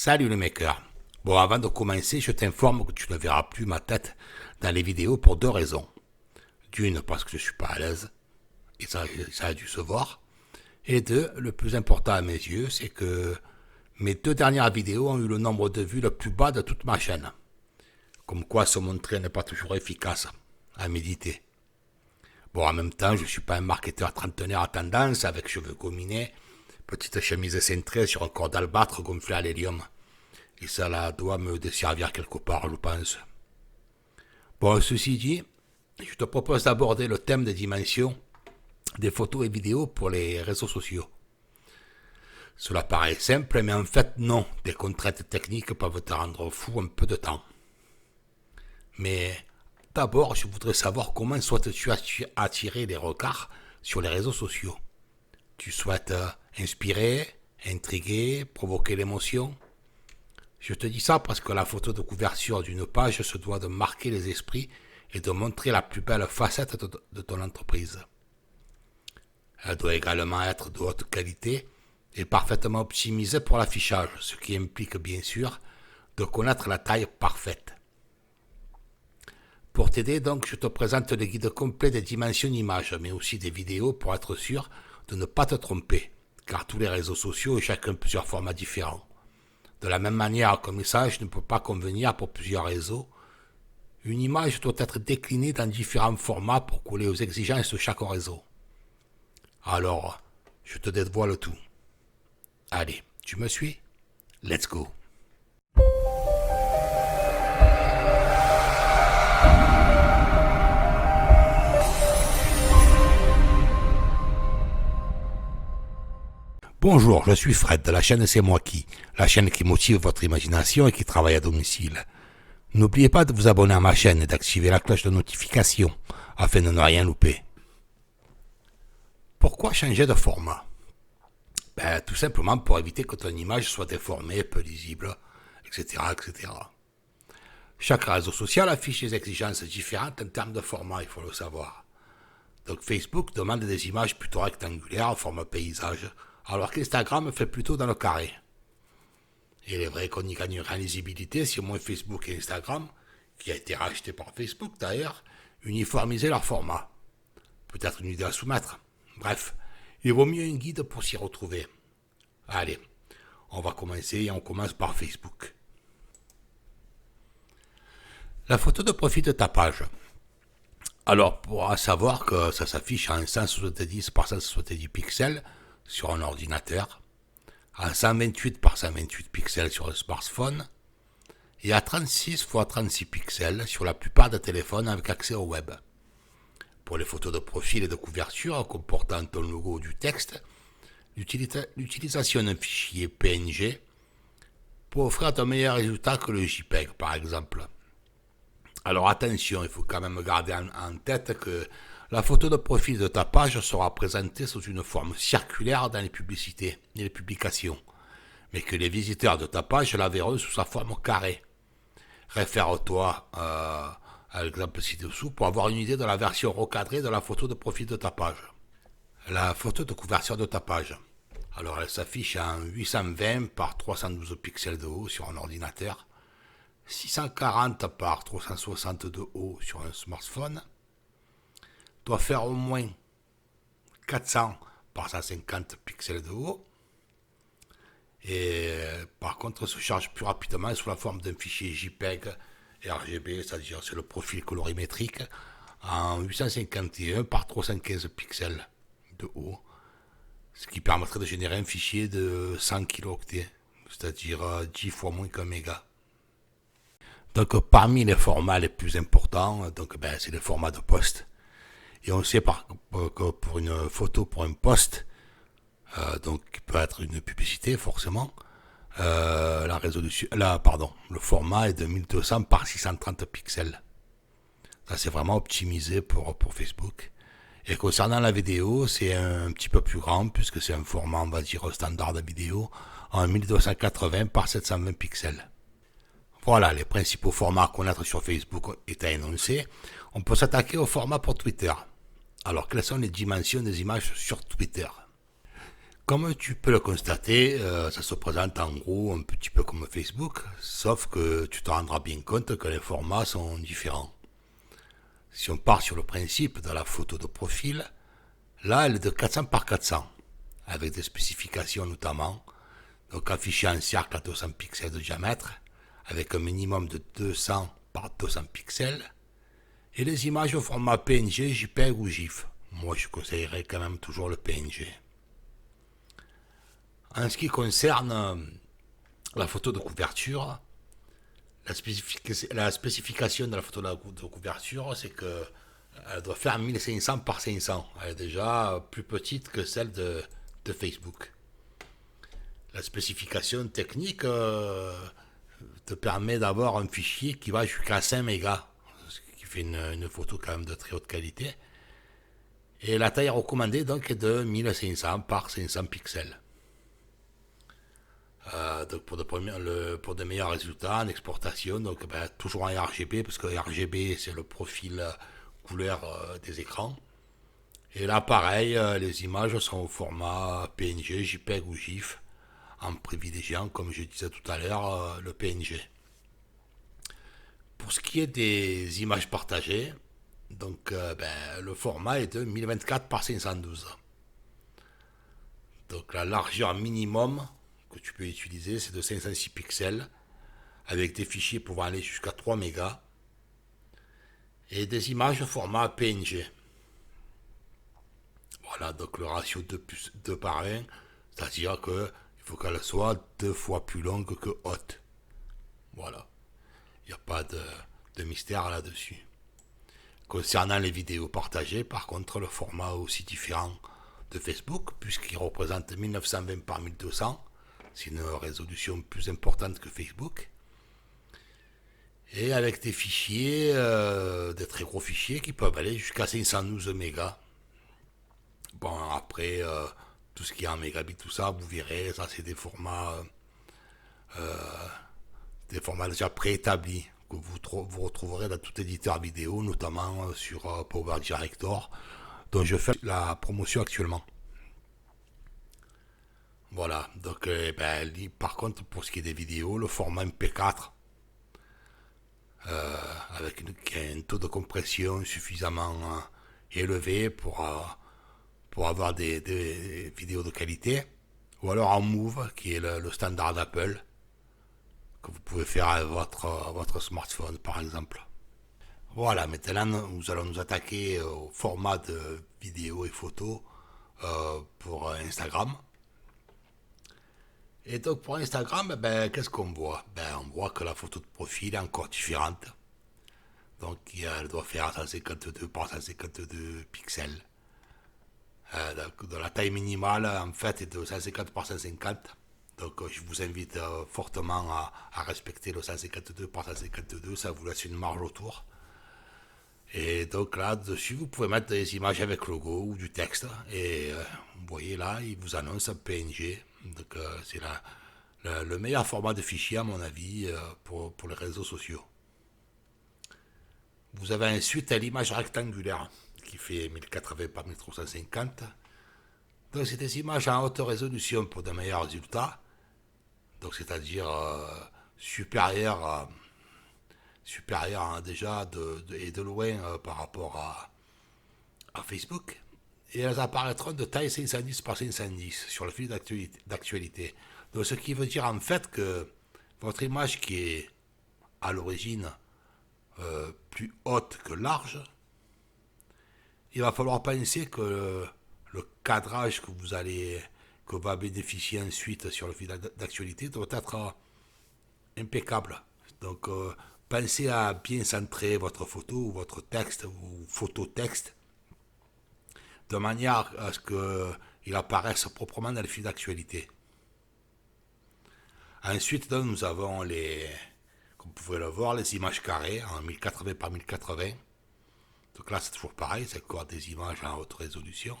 Salut les makers. Bon, avant de commencer, je t'informe que tu ne verras plus ma tête dans les vidéos pour deux raisons. D'une, parce que je suis pas à l'aise, et ça a dû se voir. Et deux, le plus important à mes yeux, c'est que mes deux dernières vidéos ont eu le nombre de vues le plus bas de toute ma chaîne. Comme quoi se montrer n'est pas toujours efficace à méditer. Bon, en même temps, je suis pas un marketeur trentenaire à tendance avec cheveux gominés, petite chemise cintrée sur un corps d'albâtre gonflé à l'hélium. Et ça là doit me desservir quelque part, je pense. Bon, ceci dit, je te propose d'aborder le thème des dimensions des photos et vidéos pour les réseaux sociaux. Cela paraît simple, mais en fait non, des contraintes techniques peuvent te rendre fou un peu de temps. Mais d'abord, je voudrais savoir comment souhaites-tu attirer les regards sur les réseaux sociaux. Tu souhaites inspirer, intriguer, provoquer l'émotion? Je te dis ça parce que la photo de couverture d'une page se doit de marquer les esprits et de montrer la plus belle facette de ton entreprise. Elle doit également être de haute qualité et parfaitement optimisée pour l'affichage, ce qui implique bien sûr de connaître la taille parfaite. Pour t'aider donc, je te présente le guide complet des dimensions d'images, mais aussi des vidéos pour être sûr de ne pas te tromper, car tous les réseaux sociaux ont chacun plusieurs formats différents. De la même manière qu'un message ne peut pas convenir pour plusieurs réseaux, une image doit être déclinée dans différents formats pour coller aux exigences de chaque réseau. Alors, je te dévoile tout. Allez, tu me suis? Let's go! Bonjour, je suis Fred de la chaîne C'est moi qui, la chaîne qui motive votre imagination et qui travaille à domicile. N'oubliez pas de vous abonner à ma chaîne et d'activer la cloche de notification afin de ne rien louper. Pourquoi changer de format? Tout simplement pour éviter que ton image soit déformée, peu lisible, etc., etc. Chaque réseau social affiche des exigences différentes en termes de format, il faut le savoir. Donc Facebook demande des images plutôt rectangulaires en format paysage, alors qu'Instagram fait plutôt dans le carré. Et il est vrai qu'on y gagnera en lisibilité si au moins Facebook et Instagram, qui a été racheté par Facebook d'ailleurs, uniformisaient leur format. Peut-être une idée à soumettre. Bref, il vaut mieux un guide pour s'y retrouver. Allez, on va commencer et on commence par Facebook. La photo de profil de ta page. Alors, pour savoir que ça s'affiche en 170 par 170 pixels sur un ordinateur, à 128 par 128 pixels sur un smartphone et à 36 x 36 pixels sur la plupart des téléphones avec accès au web. Pour les photos de profil et de couverture comportant ton logo ou du texte, l'utilisation d'un fichier PNG peut offrir de meilleurs résultats que le JPEG par exemple. Alors attention, il faut quand même garder en tête que la photo de profil de ta page sera présentée sous une forme circulaire dans les publicités et les publications, mais que les visiteurs de ta page la verront sous sa forme carrée. Réfère-toi à l'exemple ci-dessous pour avoir une idée de la version recadrée de la photo de profil de ta page. La photo de couverture de ta page. Alors elle s'affiche en 820 par 312 pixels de haut sur un ordinateur, 640 par 360 de haut sur un smartphone, doit faire au moins 400 par 150 pixels de haut, et par contre se charge plus rapidement sous la forme d'un fichier JPEG RGB, c'est-à-dire c'est le profil colorimétrique, en 851 par 315 pixels de haut, ce qui permettrait de générer un fichier de 100 kilooctets, c'est-à-dire 10 fois moins qu'un méga. Donc parmi les formats les plus importants, c'est les formats de poste. Et on sait que pour une photo, pour un post, qui peut être une publicité forcément, le format est de 1200 par 630 pixels. Ça c'est vraiment optimisé pour Facebook. Et concernant la vidéo, c'est un petit peu plus grand puisque c'est un format, on va dire, standard de vidéo en 1280 par 720 pixels. Voilà, les principaux formats à connaître sur Facebook étant énoncés. On peut s'attaquer au format pour Twitter. Alors, quelles sont les dimensions des images sur Twitter? Comme tu peux le constater, ça se présente en gros un petit peu comme Facebook, sauf que tu te rendras bien compte que les formats sont différents. Si on part sur le principe de la photo de profil, là elle est de 400 par 400, avec des spécifications notamment, donc affiché en cercle à 200 pixels de diamètre, avec un minimum de 200 par 200 pixels, et les images au format PNG, JPEG ou GIF. Moi je conseillerais quand même toujours le PNG. En ce qui concerne la photo de couverture, la spécification de la photo de couverture, c'est que elle doit faire 1500 par 500. Elle est déjà plus petite que celle de Facebook. La spécification technique te permet d'avoir un fichier qui va jusqu'à 5 mégas, ce qui fait une photo quand même de très haute qualité. Et la taille recommandée donc est de 1500 par 500 pixels. Donc pour de meilleurs résultats en exportation, donc toujours en RGB, parce que RGB c'est le profil couleur des écrans. Et là pareil, les images sont au format PNG, JPEG ou GIF, en privilégiant, comme je disais tout à l'heure, le PNG. Pour ce qui est des images partagées, donc le format est de 1024 par 512. Donc la largeur minimum que tu peux utiliser, c'est de 506 pixels, avec des fichiers pouvant aller jusqu'à 3 mégas, et des images au format PNG. Voilà, donc le ratio 2 par 1, c'est-à-dire qu'il faut qu'elle soit 2 fois plus longue que haute. Voilà, il n'y a pas de mystère là-dessus. Concernant les vidéos partagées, par contre, le format est aussi différent de Facebook, puisqu'il représente 1920 par 1200. C'est une résolution plus importante que Facebook. Et avec des fichiers, des très gros fichiers qui peuvent aller jusqu'à 512 mégas. Bon, après, tout ce qui est en mégabits, tout ça, vous verrez, ça c'est des formats déjà préétablis que vous retrouverez dans tout éditeur vidéo, notamment sur Power Director, dont je fais la promotion actuellement. Voilà, donc par contre, pour ce qui est des vidéos, le format MP4, avec un taux de compression suffisamment élevé pour avoir des vidéos de qualité, ou alors en Move, qui est le standard d'Apple, que vous pouvez faire avec votre smartphone par exemple. Voilà, maintenant nous allons nous attaquer au format de vidéo et photo pour Instagram. Et donc pour Instagram, qu'est-ce qu'on voit? On voit que la photo de profil est encore différente. Donc elle doit faire 152 par 152 pixels. De la taille minimale en fait est de 150 par 150. Donc je vous invite fortement à respecter le 152 par 152, ça vous laisse une marge autour. Et donc là, dessus, vous pouvez mettre des images avec logo ou du texte. Et vous voyez là, il vous annonce un PNG. Donc c'est le meilleur format de fichier à mon avis pour les réseaux sociaux. Vous avez ensuite l'image rectangulaire qui fait 1080 par 1350. Donc c'est des images en haute résolution pour de meilleurs résultats. Donc c'est-à-dire supérieur déjà et de loin par rapport à Facebook. Et elles apparaîtront de taille 510 par 510 sur le fil d'actualité. Donc ce qui veut dire en fait que votre image qui est à l'origine plus haute que large, il va falloir penser que le cadrage que va bénéficier ensuite sur le fil d'actualité doit être impeccable. Donc pensez à bien centrer votre photo ou votre texte ou photo-texte de manière à ce qu'il apparaisse proprement dans le fil d'actualité. Ensuite, donc, nous avons comme vous pouvez le voir, les images carrées en 1080 par 1080. Donc là, c'est toujours pareil, c'est encore des images en haute résolution.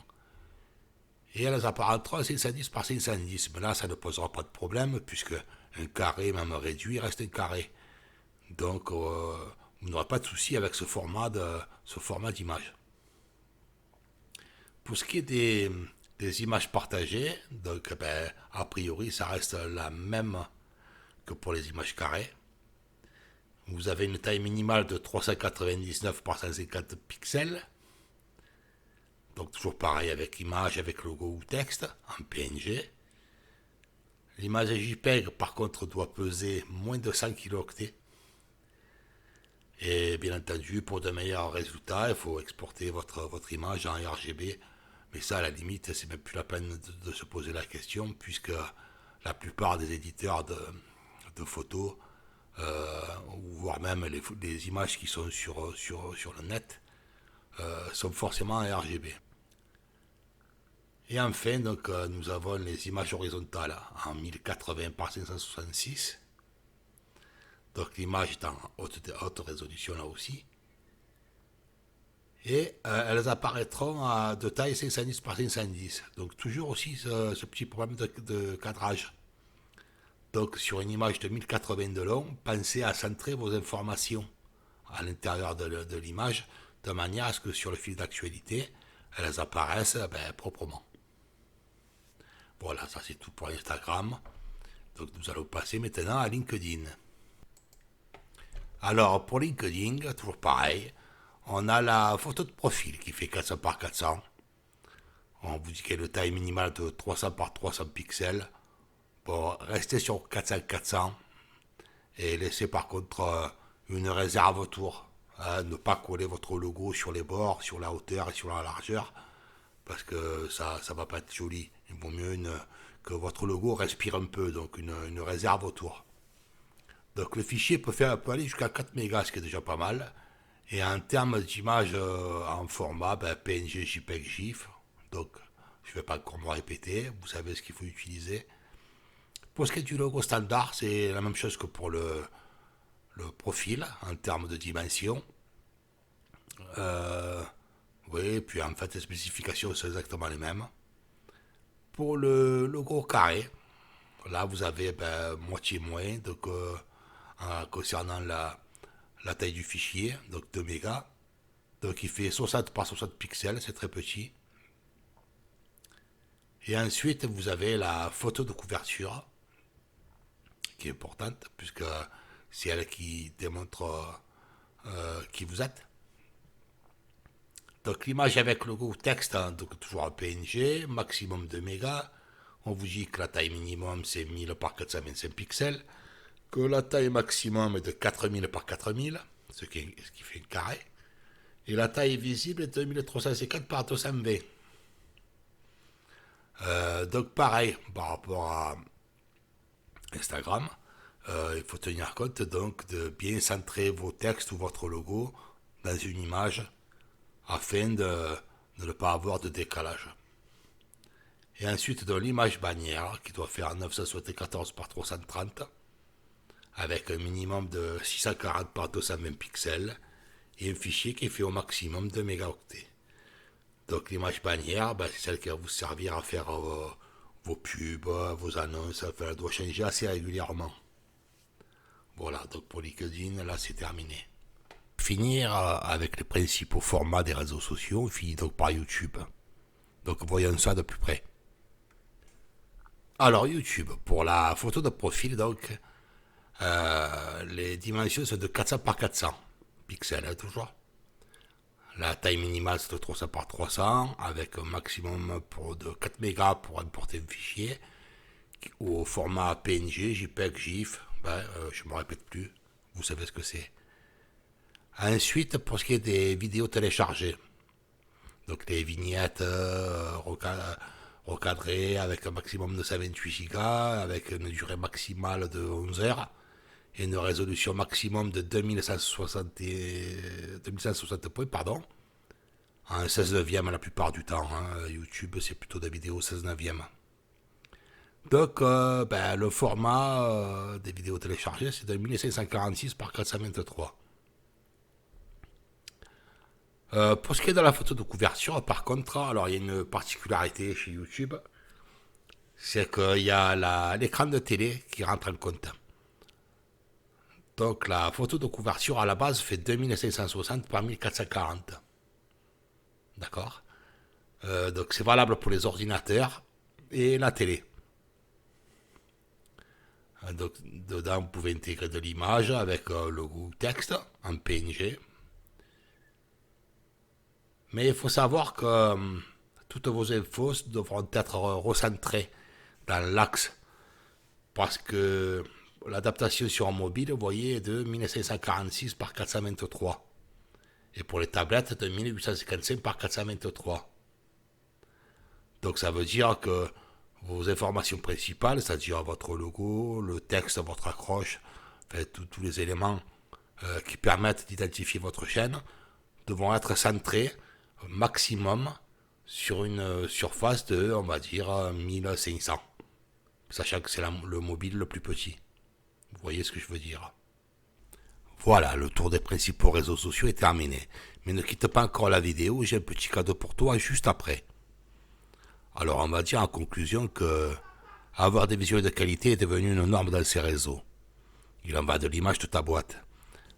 Et elles apparaîtront 510 par 510. Mais là, ça ne posera pas de problème, puisque un carré, même réduit, reste un carré. Donc, vous n'aurez pas de souci avec ce format d'image. Pour ce qui est des images partagées. Donc, ben, a priori, ça reste la même que pour les images carrées. Vous avez une taille minimale de 399 par 150 pixels. Donc toujours pareil avec image, avec logo ou texte en PNG. L'image JPEG par contre doit peser moins de 100 kilooctets. Et bien entendu, pour de meilleurs résultats, il faut exporter votre image en RGB. Mais ça, à la limite, c'est même plus la peine de se poser la question, puisque la plupart des éditeurs de photos, ou voire même les images qui sont sur le net, sont forcément en RGB. Et enfin, donc, nous avons les images horizontales en 1080 par 566. Donc l'image est en haute résolution là aussi. Et elles apparaîtront de taille 510 par 510. Donc toujours aussi ce petit problème de cadrage. Donc sur une image de 1080 de long, pensez à centrer vos informations à l'intérieur de l'image, de manière à ce que sur le fil d'actualité, elles apparaissent proprement. Voilà, ça c'est tout pour Instagram. Donc nous allons passer maintenant à LinkedIn. Alors pour LinkedIn, toujours pareil, on a la photo de profil qui fait 400 par 400. On vous dit qu'elle a une taille minimale de 300 par 300 pixels. Bon, restez sur 400-400 et laissez par contre une réserve autour. Ne pas coller votre logo sur les bords, sur la hauteur et sur la largeur, parce que ça va pas être joli. Il vaut mieux que votre logo respire un peu, donc une réserve autour. Donc le fichier peut aller jusqu'à 4 mégas, ce qui est déjà pas mal. Et en termes d'image en format, PNG, JPEG, GIF, donc je ne vais pas encore me répéter, vous savez ce qu'il faut utiliser. Pour ce qui est du logo standard, c'est la même chose que pour le profil en termes de dimension. Oui, puis en fait les spécifications sont exactement les mêmes. Pour le logo carré, là vous avez moitié moins, donc concernant la taille du fichier, donc 2 mégas. Donc il fait 60 par 60 pixels, c'est très petit. Et ensuite vous avez la photo de couverture, qui est importante, puisque c'est elle qui démontre qui vous êtes. Donc l'image avec logo ou texte, hein, donc toujours en PNG, maximum 2 mégas. On vous dit que la taille minimum c'est 1000 par 425 pixels, que la taille maximum est de 4000 par 4000, ce qui fait un carré. Et la taille visible est de 2350 par 220. Donc pareil, par rapport à Instagram, il faut tenir compte donc de bien centrer vos textes ou votre logo dans une image afin de ne pas avoir de décalage. Et ensuite dans l'image bannière qui doit faire 974 par 330 avec un minimum de 640 par 220 pixels et un fichier qui fait au maximum 2 mégaoctets. Donc l'image bannière, c'est celle qui va vous servir à faire vos pubs, vos annonces, elle doit changer assez régulièrement. Voilà, donc pour LinkedIn, là c'est terminé. Finir avec les principaux formats des réseaux sociaux, on finit donc par YouTube. Donc voyons ça de plus près. Alors YouTube, pour la photo de profil, donc les dimensions sont de 400 par 400 pixels, hein, toujours. La taille minimale c'est de 300 par 300 avec un maximum de 4 mégas pour importer un fichier au format PNG, JPEG, GIF. Je ne me répète plus, vous savez ce que c'est. Ensuite, pour ce qui est des vidéos téléchargées, donc les vignettes recadrées avec un maximum de 128 Go, avec une durée maximale de 11 heures et une résolution maximum de 2160 points, pardon, en 16 neuvième la plupart du temps. Hein. YouTube, c'est plutôt des vidéos 16 neuvième. Donc, le format des vidéos téléchargées, c'est de 1546 par 423. Pour ce qui est de la photo de couverture, par contre, alors il y a une particularité chez YouTube, c'est qu'il y a l'écran de télé qui rentre en compte. Donc la photo de couverture à la base fait 2560 par 1440. D'accord. Donc c'est valable pour les ordinateurs et la télé. Donc, dedans, vous pouvez intégrer de l'image avec le goût texte en PNG. Mais il faut savoir que toutes vos infos devront être recentrées dans l'axe. Parce que l'adaptation sur un mobile, vous voyez, est de 1546 par 423. Et pour les tablettes, de 1855 par 423. Donc ça veut dire que vos informations principales, c'est-à-dire votre logo, le texte, votre accroche, enfin, tous les éléments qui permettent d'identifier votre chaîne, devront être centrés maximum sur une surface de, on va dire, 1500. Sachant que c'est le mobile le plus petit. Vous voyez ce que je veux dire? Voilà, le tour des principaux réseaux sociaux est terminé. Mais ne quitte pas encore la vidéo, j'ai un petit cadeau pour toi juste après. Alors on va dire en conclusion que avoir des visuels de qualité est devenu une norme dans ces réseaux. Il en va de l'image de ta boîte.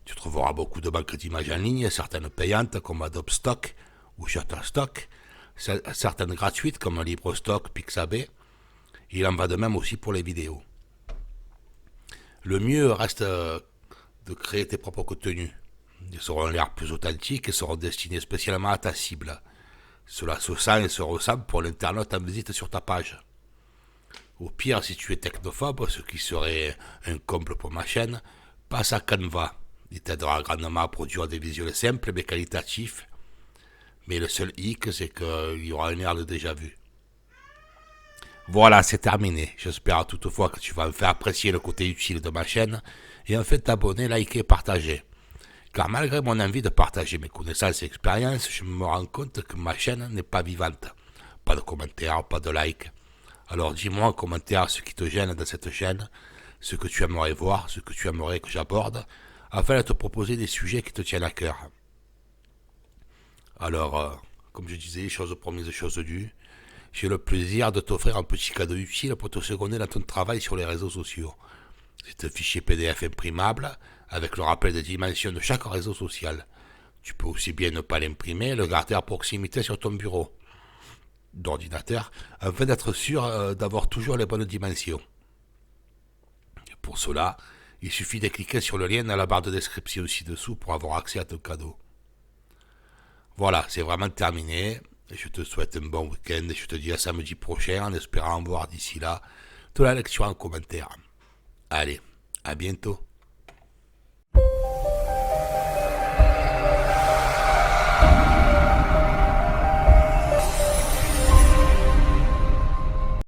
Tu trouveras beaucoup de banques d'images en ligne, certaines payantes comme Adobe Stock ou Shutterstock, certaines gratuites comme LibreStock, Pixabay. Il en va de même aussi pour les vidéos. Le mieux reste de créer tes propres contenus. Ils seront l'air plus authentiques et seront destinés spécialement à ta cible. Cela se sent et se ressent pour l'internaute en visite sur ta page. Au pire, si tu es technophobe, ce qui serait un comble pour ma chaîne, passe à Canva. Il t'aidera grandement à produire des visuels simples mais qualitatifs. Mais le seul hic, c'est qu'il y aura un air de déjà vu. Voilà, c'est terminé. J'espère toutefois que tu vas me faire apprécier le côté utile de ma chaîne et en fait t'abonner, liker et partager. Car malgré mon envie de partager mes connaissances et expériences, je me rends compte que ma chaîne n'est pas vivante. Pas de commentaires, pas de likes. Alors dis-moi en commentaire ce qui te gêne dans cette chaîne, ce que tu aimerais voir, ce que tu aimerais que j'aborde, afin de te proposer des sujets qui te tiennent à cœur. Alors, comme je disais, chose promise, chose due, j'ai le plaisir de t'offrir un petit cadeau utile pour te seconder dans ton travail sur les réseaux sociaux. C'est un fichier PDF imprimable avec le rappel des dimensions de chaque réseau social. Tu peux aussi bien ne pas l'imprimer et le garder à proximité sur ton bureau d'ordinateur afin d'être sûr d'avoir toujours les bonnes dimensions. Et pour cela, il suffit de cliquer sur le lien dans la barre de description ci-dessous pour avoir accès à ton cadeau. Voilà, c'est vraiment terminé. Je te souhaite un bon week-end et je te dis à samedi prochain en espérant voir d'ici là de la lecture en commentaire. Allez, à bientôt.